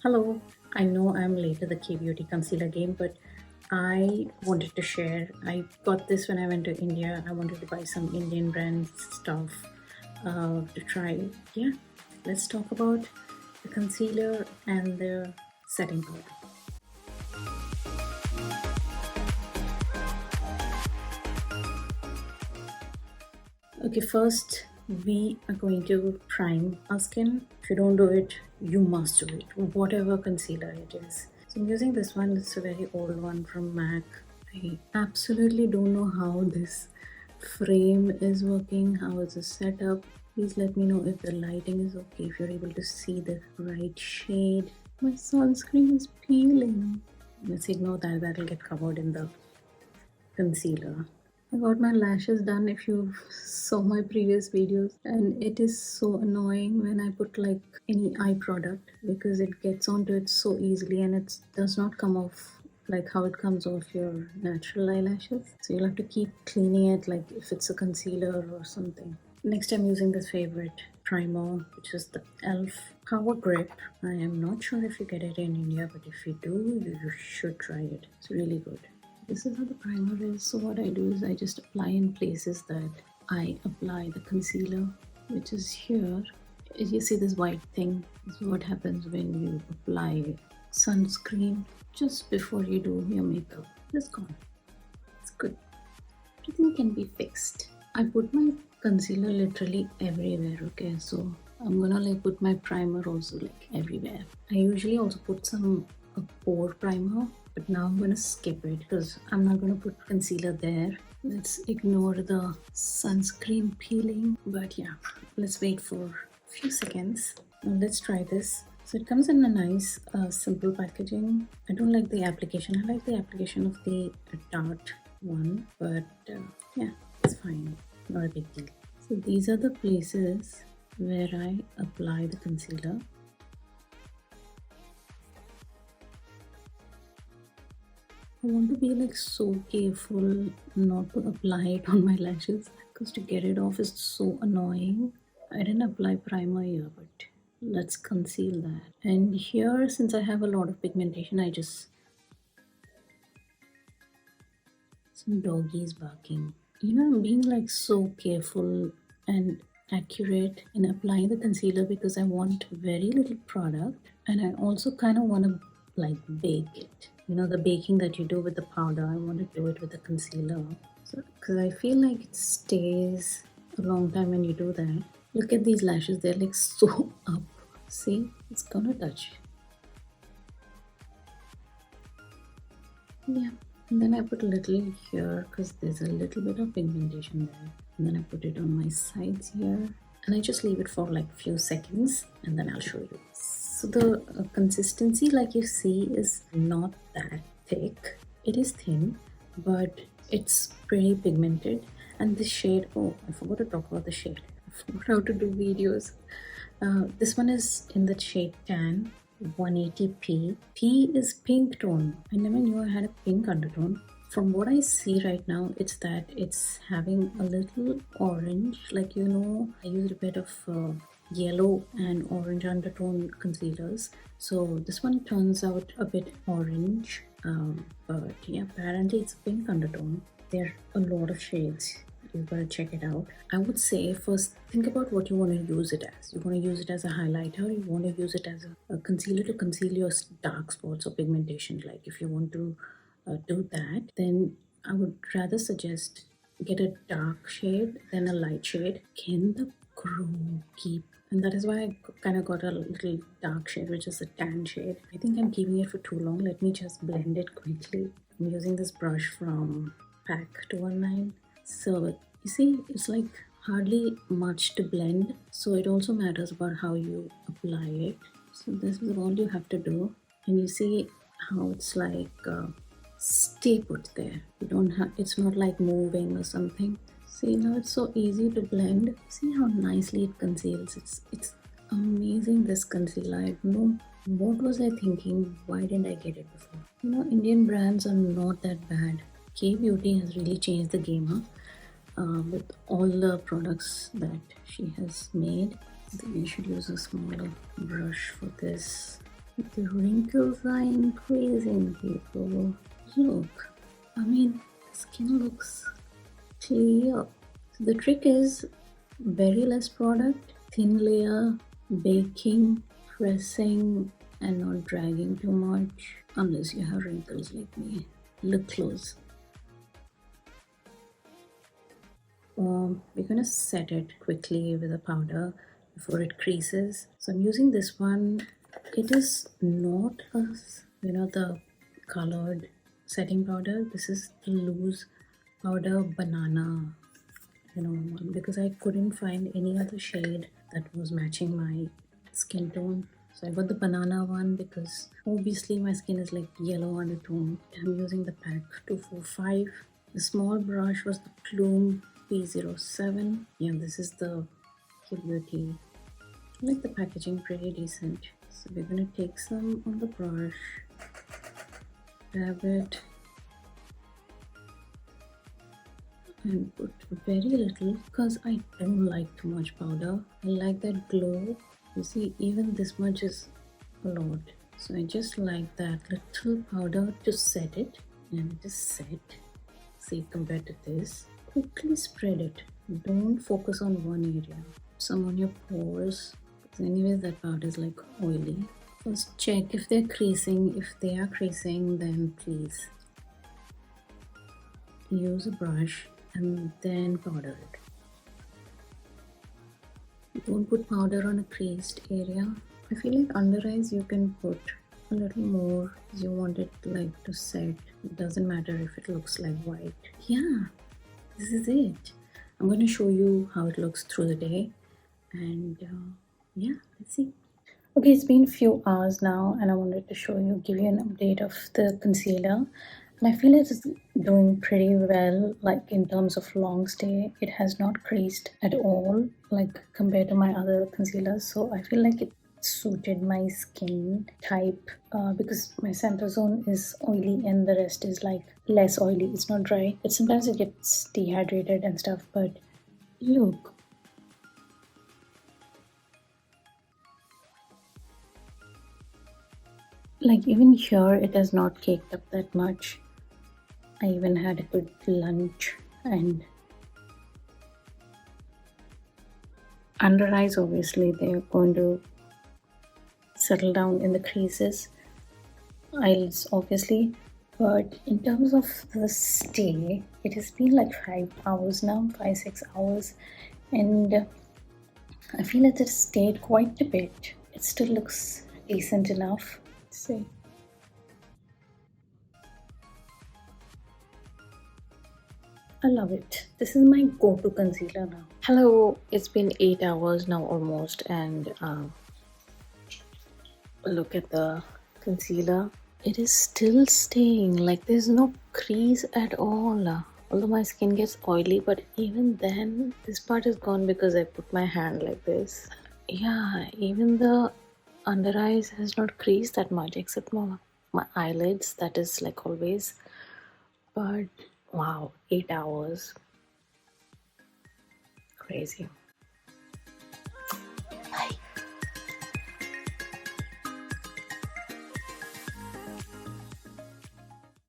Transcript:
Hello, I know I'm late to the kaybeauty concealer game, but I wanted to share. I got this when I went to India. I wanted to buy some Indian brand stuff to try. Yeah, let's talk about the concealer and the setting powder. Okay, first we are going to prime our skin. If you don't do it, you must do it, whatever concealer it is. So I'm using this one, it's a very old one from MAC. I absolutely don't know how this frame is working, how it's set up. Please let me know if the lighting is okay, if you're able to see the right shade. My sunscreen is peeling. Let's ignore that, that'll get covered in the concealer. I got my lashes done if you saw my previous videos, and it is so annoying when I put like any eye product because it gets onto it so easily and it does not come off like how it comes off your natural eyelashes. So you'll have to keep cleaning it like if it's a concealer or something. Next I'm using this favorite primer, which is the e.l.f. Power Grip. I am not sure if you get it in India, but if you do, you should try it. It's really good. This is how the primer is. So what I do is I just apply in places that I apply the concealer, which is here. As you see this white thing, this is what happens when you apply sunscreen just before you do your makeup. It's gone. It's good. Everything can be fixed. I put my concealer literally everywhere, okay? So I'm gonna like put my primer also like everywhere. I usually also put some a pore primer, but now I'm gonna skip it because I'm not gonna put concealer there. Let's ignore the sunscreen peeling, but yeah, let's wait for a few seconds. Now let's try this. So it comes in a nice simple packaging. I don't like the application. I like the application of the Tarte one, but yeah, it's fine, not a big deal. So these are the places where I apply the concealer. I want to be like so careful not to apply it on my lashes because to get it off is so annoying. I didn't apply primer here, but let's conceal that. And here, since I have a lot of pigmentation, I just some doggies barking. I'm being like so careful and accurate in applying the concealer because I want very little product and I also kind of want to like bake it. The baking that you do with the powder, I want to do it with the concealer. So, because I feel like it stays a long time when you do that. Look at these lashes, they're like so up. See, it's gonna touch. Yeah, and then I put a little here because there's a little bit of pigmentation there. And then I put it on my sides here. And I just leave it for like few seconds and then I'll show you. So the consistency like you see is not that thick. It is thin, but it's pretty pigmented. And this shade, oh, I forgot to talk about the shade. I forgot how to do videos. This one is in the shade tan 180p. P is pink tone. I never knew I had a pink undertone. From what I see right now, it's that it's having a little orange. Like, I used a bit of yellow and orange undertone concealers. So this one turns out a bit orange. But yeah, apparently it's a pink undertone. There are a lot of shades. You've got to check it out. I would say first think about what you want to use it as. You want to use it as a highlighter, you want to use it as a concealer to conceal your dark spots or pigmentation. Like if you want to do that, then I would rather suggest get a dark shade than a light shade. Can the crow keep? And that is why I kind of got a little dark shade, which is a tan shade. I think I'm keeping it for too long. Let me just blend it quickly. I'm using this brush from Pack 219. So you see, it's like hardly much to blend. So it also matters about how you apply it. So this is all you have to do. And you see how it's like stay put there. You don't have, it's not like moving or something. See, now it's so easy to blend. See how nicely it conceals. It's amazing, this concealer. I don't know what was I thinking. Why didn't I get it before? Indian brands are not that bad. Kaybeauty has really changed the game, huh? With all the products that she has made. I think we should use a smaller brush for this. The wrinkles are increasing, people. Look, I mean, the skin looks clear. So the trick is very less product, thin layer, baking, pressing, and not dragging too much unless you have wrinkles like me. Look close. We're gonna set it quickly with a powder before it creases. So I'm using this one. It is not a, the colored setting powder. This is the loose powder banana, one, because I couldn't find any other shade that was matching my skin tone. So I got the banana one because obviously my skin is like yellow undertone. I'm using the pack 245. The small brush was the Plume P07. Yeah, this is the kaybeauty. I like the packaging, pretty decent. So we're gonna take some on the brush, grab it, and put very little because I don't like too much powder. I like that glow. You see, even this much is a lot. So I just like that little powder to set it, and it is set. See, compared to this, quickly spread it. Don't focus on one area. Some on your pores. Because anyways, that powder is like oily. First check if they're creasing. If they are creasing, then please use a brush and then powder it. Don't put powder on a creased area. I feel like under eyes you can put a little more because you want it like to set. It doesn't matter if it looks like white. Yeah, this is it. I'm going to show you how it looks through the day, and yeah, let's see. Okay, it's been a few hours now, and I wanted to give you an update of the concealer. And I feel it's doing pretty well, like in terms of long stay. It has not creased at all, like compared to my other concealers. So I feel like it suited my skin type because my center zone is oily and the rest is like less oily. It's not dry, but sometimes it gets dehydrated and stuff. But look, like even here, it has not caked up that much. I even had a good lunch, and under eyes, obviously, they're going to settle down in the creases. Eyelids, obviously, but in terms of the stay, it has been like 5 hours now, 5, 6 hours, and I feel it has stayed quite a bit. It still looks decent enough. Let's see. I love it. This is my go-to concealer now. Hello, it's been 8 hours now almost, and look at the concealer. It is still staying, like there's no crease at all. Although my skin gets oily, but even then, this part is gone because I put my hand like this. Yeah, even the under eyes has not creased that much except my eyelids, that is like always. But wow, 8 hours. Crazy.